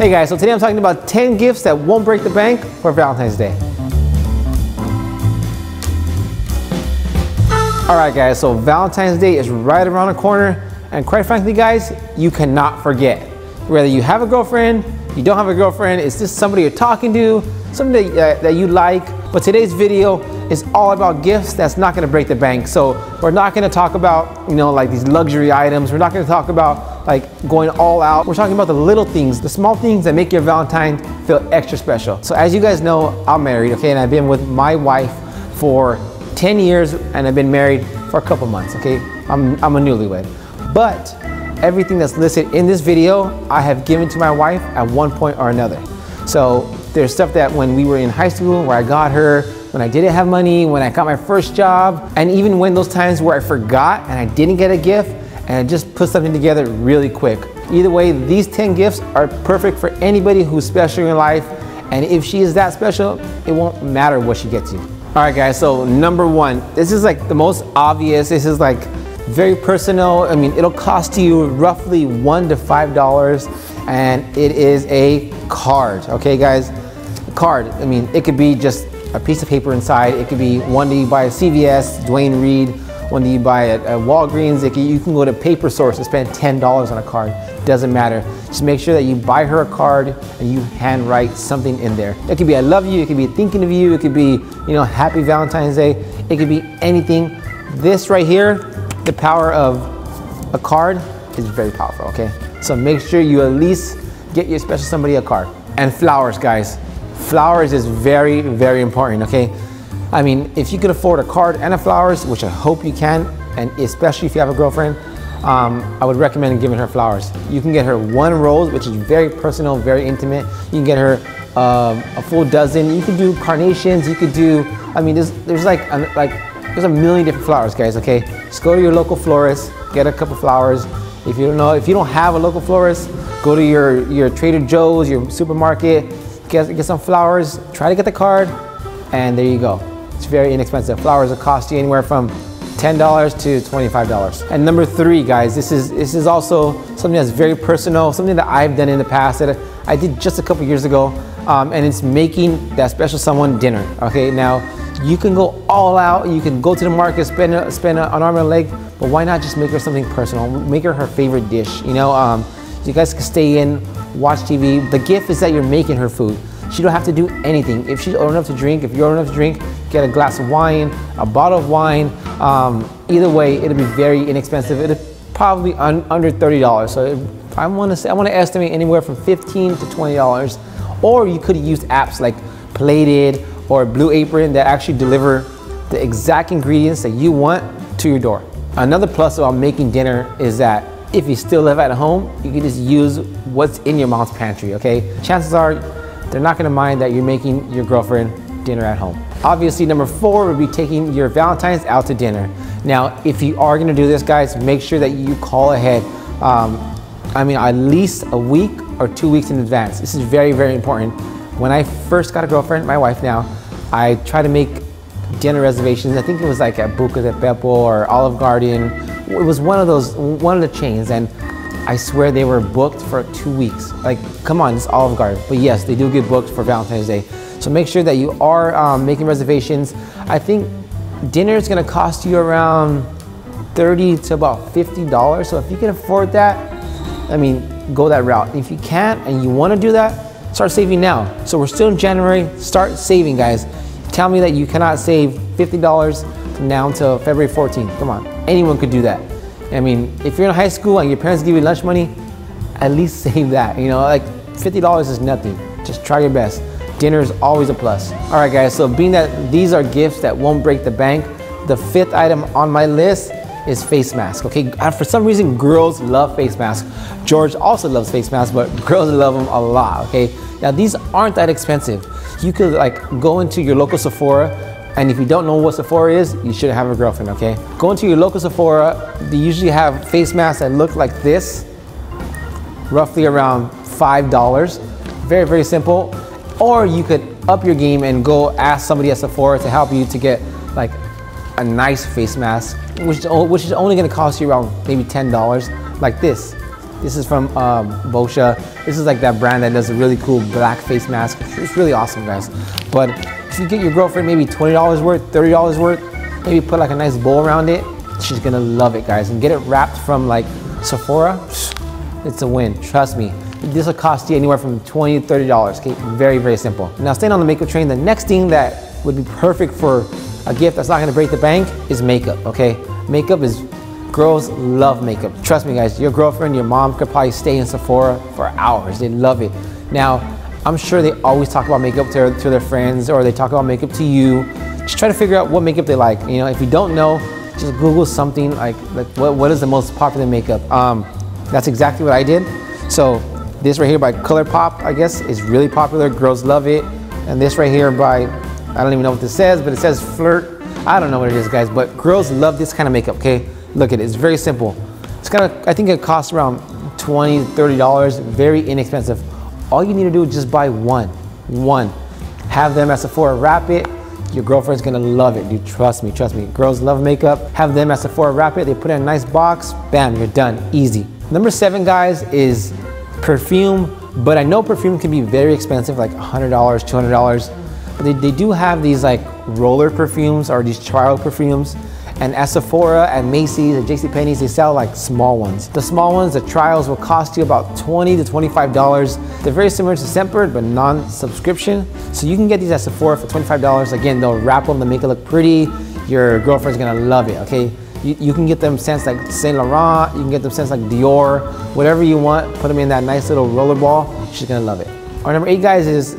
Hey guys, so today I'm talking about 10 gifts that won't break the bank for Valentine's Day. Alright guys, so Valentine's Day is right around the corner, and quite frankly guys, you cannot forget. Whether you have a girlfriend, you don't have a girlfriend, it's just somebody you're talking to, somebody that you like. But today's video is all about gifts that's not gonna break the bank. So we're not gonna talk about, like these luxury items. We're not gonna talk about like going all out. We're talking about the little things, the small things that make your Valentine feel extra special. So as you guys know, I'm married, okay? And I've been with my wife for 10 years and I've been married for a couple months, okay? I'm a newlywed. But everything that's listed in this video, I have given to my wife at one point or another. So there's stuff that when we were in high school where I got her, when I didn't have money, when I got my first job, and even when those times where I forgot and I didn't get a gift and I just put something together really quick. Either way, these 10 gifts are perfect for anybody who's special in your life, and if she is that special, it won't matter what she gets you. All right guys, so number one, this is like the most obvious, this is like very personal. I mean, it'll cost you roughly $1 to $5, and it is a card, okay guys? A card, I mean, it could be just a piece of paper inside. It could be one that you buy at CVS, Dwayne Reed, one that you buy at Walgreens. You can go to Paper Source and spend $10 on a card. Doesn't matter. Just make sure that you buy her a card and you handwrite something in there. It could be I love you, it could be thinking of you, it could be, happy Valentine's Day. It could be anything. This right here, the power of a card is very powerful, okay? So make sure you at least get your special somebody a card. And flowers, guys. Flowers is very, very important, okay? I mean, if you can afford a card and a flowers, which I hope you can, and especially if you have a girlfriend, I would recommend giving her flowers. You can get her one rose, which is very personal, very intimate. You can get her a full dozen. You could do carnations. You could do, I mean, there's a million different flowers, guys, okay? Just go to your local florist, get a couple flowers. If you don't have a local florist, go to your Trader Joe's, your supermarket, get some flowers, try to get the card, and there you go. It's very inexpensive. Flowers will cost you anywhere from $10 to $25. And number three, guys, this is also something that's very personal, something that I've done in the past that I did just a couple years ago, and it's making that special someone dinner, okay? Now, you can go all out, you can go to the market, spend an arm and a leg, but why not just make her something personal? Make her favorite dish, you guys can stay in, watch TV. The gift is that you're making her food. She don't have to do anything. If she's old enough to drink, if you're old enough to drink, get a glass of wine, a bottle of wine. Either way, it'll be very inexpensive. It'll probably under $30. So I want to estimate anywhere from $15 to $20. Or you could use apps like Plated or Blue Apron that actually deliver the exact ingredients that you want to your door. Another plus about making dinner is that if you still live at home, you can just use what's in your mom's pantry, okay? Chances are they're not gonna mind that you're making your girlfriend dinner at home. Obviously, number four would be taking your Valentine's out to dinner. Now, if you are gonna do this, guys, make sure that you call ahead. I mean, at least a week or 2 weeks in advance. This is very, very important. When I first got a girlfriend, my wife now, I try to make dinner reservations. I think it was like at Buca de Beppo or Olive Garden. It was one of the chains, and I swear they were booked for 2 weeks. Like, come on, it's Olive Garden. But yes, they do get booked for Valentine's Day. So make sure that you are making reservations. I think dinner is gonna cost you around $30 to about $50. So if you can afford that, I mean, go that route. If you can't and you wanna do that, start saving now. So we're still in January, start saving, guys. Tell me that you cannot save $50 from now until February 14th. Come on, anyone could do that. I mean, if you're in high school and your parents give you lunch money, at least save that. Like $50 is nothing. Just try your best. Dinner is always a plus. All right, guys, so being that these are gifts that won't break the bank, the fifth item on my list is face mask, okay? For some reason, girls love face masks. George also loves face masks, but girls love them a lot, okay? Now, these aren't that expensive. You could like go into your local Sephora, and if you don't know what Sephora is, you should have a girlfriend, okay? Go into your local Sephora. They usually have face masks that look like this, roughly around $5. Very, very simple. Or you could up your game and go ask somebody at Sephora to help you to get like a nice face mask, which is only gonna cost you around maybe $10, like this. This is from Boscia. This is like that brand that does a really cool black face mask. It's really awesome, guys. But if you get your girlfriend maybe $20 worth, $30 worth, maybe put like a nice bow around it, she's gonna love it, guys. And get it wrapped from like Sephora, it's a win, trust me. This will cost you anywhere from $20 to $30, okay? Very, very simple. Now, staying on the makeup train, the next thing that would be perfect for a gift that's not gonna break the bank is makeup, okay? Makeup is, girls love makeup. Trust me, guys, your girlfriend, your mom could probably stay in Sephora for hours. They love it. Now, I'm sure they always talk about makeup to their friends, or they talk about makeup to you. Just try to figure out what makeup they like. You know, if you don't know, just Google something like what is the most popular makeup. That's exactly what I did. So this right here by ColourPop, I guess, is really popular. Girls love it. And this right here by, I don't even know what this says, but it says Flirt. I don't know what it is, guys, but girls love this kind of makeup, okay? Look at it, it's very simple. It's I think it costs around $20, $30, very inexpensive. All you need to do is just buy one. Have them at Sephora wrap it. Your girlfriend's gonna love it, dude, trust me. Girls love makeup. Have them at Sephora wrap it. They put it in a nice box, bam, you're done, easy. Number 7, guys, is perfume. But I know perfume can be very expensive, like $100, $200. But they do have these like roller perfumes or these trial perfumes. And at Sephora, at Macy's, at JCPenney's, they sell like small ones. The small ones, the trials will cost you about $20 to $25. They're very similar to Scentbird, but non-subscription. So you can get these at Sephora for $25. Again, they'll wrap them to make it look pretty. Your girlfriend's gonna love it, okay? You can get them scents like Saint Laurent, you can get them scents like Dior, whatever you want, put them in that nice little roller ball, she's gonna love it. Our number 8, guys, is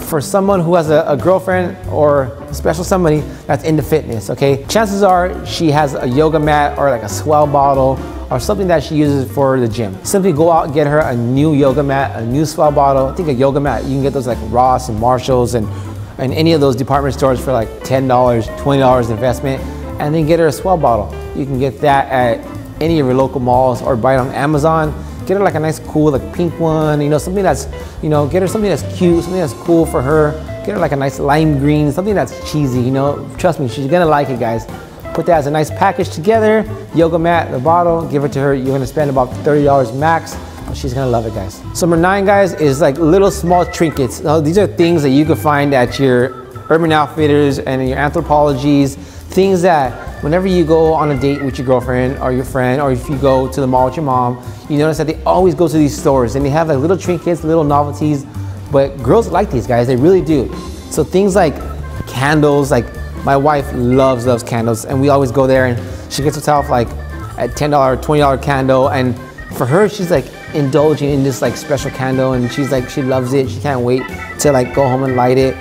for someone who has a girlfriend or a special somebody that's into fitness, okay? Chances are she has a yoga mat or like a swell bottle or something that she uses for the gym. Simply go out and get her a new yoga mat, a new swell bottle. I think a yoga mat, you can get those like Ross and Marshalls and any of those department stores for like $10, $20 investment, and then get her a swell bottle. You can get that at any of your local malls or buy it on Amazon. Get her like a nice cool like pink one, you know, something that's, you know, get her something that's cute, something that's cool for her. Get her like a nice lime green, something that's cheesy, you know. Trust me, she's gonna like it, guys. Put that as a nice package together, yoga mat, the bottle, give it to her. You're gonna spend about $30 max. She's gonna love it, guys. So number 9, guys, is like little small trinkets. Now, these are things that you can find at your Urban Outfitters and your Anthropologies, things that whenever you go on a date with your girlfriend or your friend, or if you go to the mall with your mom, you notice that they always go to these stores and they have like little trinkets, little novelties, but girls like these, guys, they really do. So things like candles, like my wife loves candles, and we always go there and she gets herself like a $10, $20 candle, and for her, she's like indulging in this like special candle, and she's like, she loves it, she can't wait to like go home and light it.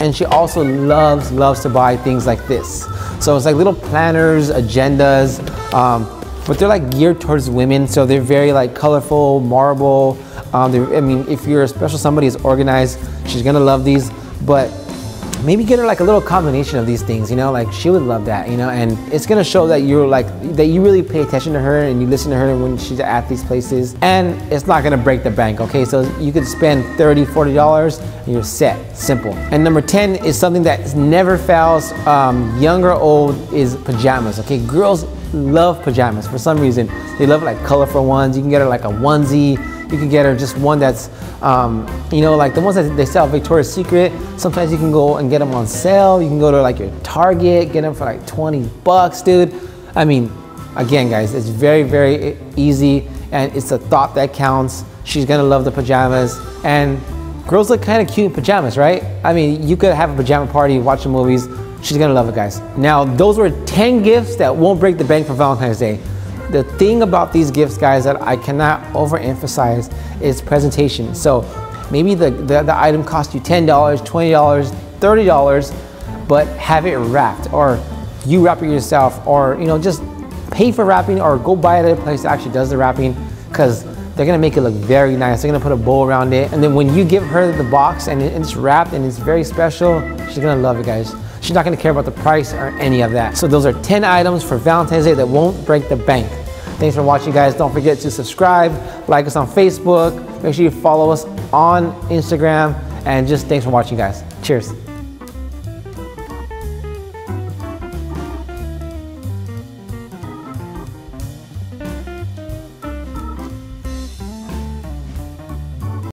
And she also loves to buy things like this. So it's like little planners, agendas, but they're like geared towards women. So they're very like colorful, marble. I mean, if you're a special somebody is organized, she's gonna love these. But maybe get her like a little combination of these things, you know, like she would love that, you know, and it's gonna show that you're like, that you really pay attention to her and you listen to her when she's at these places, and it's not gonna break the bank, okay? So you could spend $30, $40 and you're set, simple. And number 10 is something that never fails, young or old, is pajamas, okay? Girls love pajamas for some reason. They love like colorful ones. You can get her like a onesie. You can get her just one that's, you know, like the ones that they sell at Victoria's Secret. Sometimes you can go and get them on sale. You can go to like your Target, get them for like 20 bucks, dude. I mean, again, guys, it's very, very easy, and it's a thought that counts. She's gonna love the pajamas, and girls look kind of cute in pajamas, right? I mean, you could have a pajama party, watch the movies. She's gonna love it, guys. Now, those were 10 gifts that won't break the bank for Valentine's Day. The thing about these gifts, guys, that I cannot overemphasize is presentation. So maybe the item cost you $10, $20, $30, but have it wrapped, or you wrap it yourself, or, you know, just pay for wrapping, or go buy it at a place that actually does the wrapping, because they're gonna make it look very nice. They're gonna put a bow around it, and then when you give her the box and it's wrapped and it's very special, she's gonna love it, guys. She's not gonna care about the price or any of that. So those are 10 items for Valentine's Day that won't break the bank. Thanks for watching, guys. Don't forget to subscribe, like us on Facebook, make sure you follow us on Instagram, and just thanks for watching, guys. Cheers.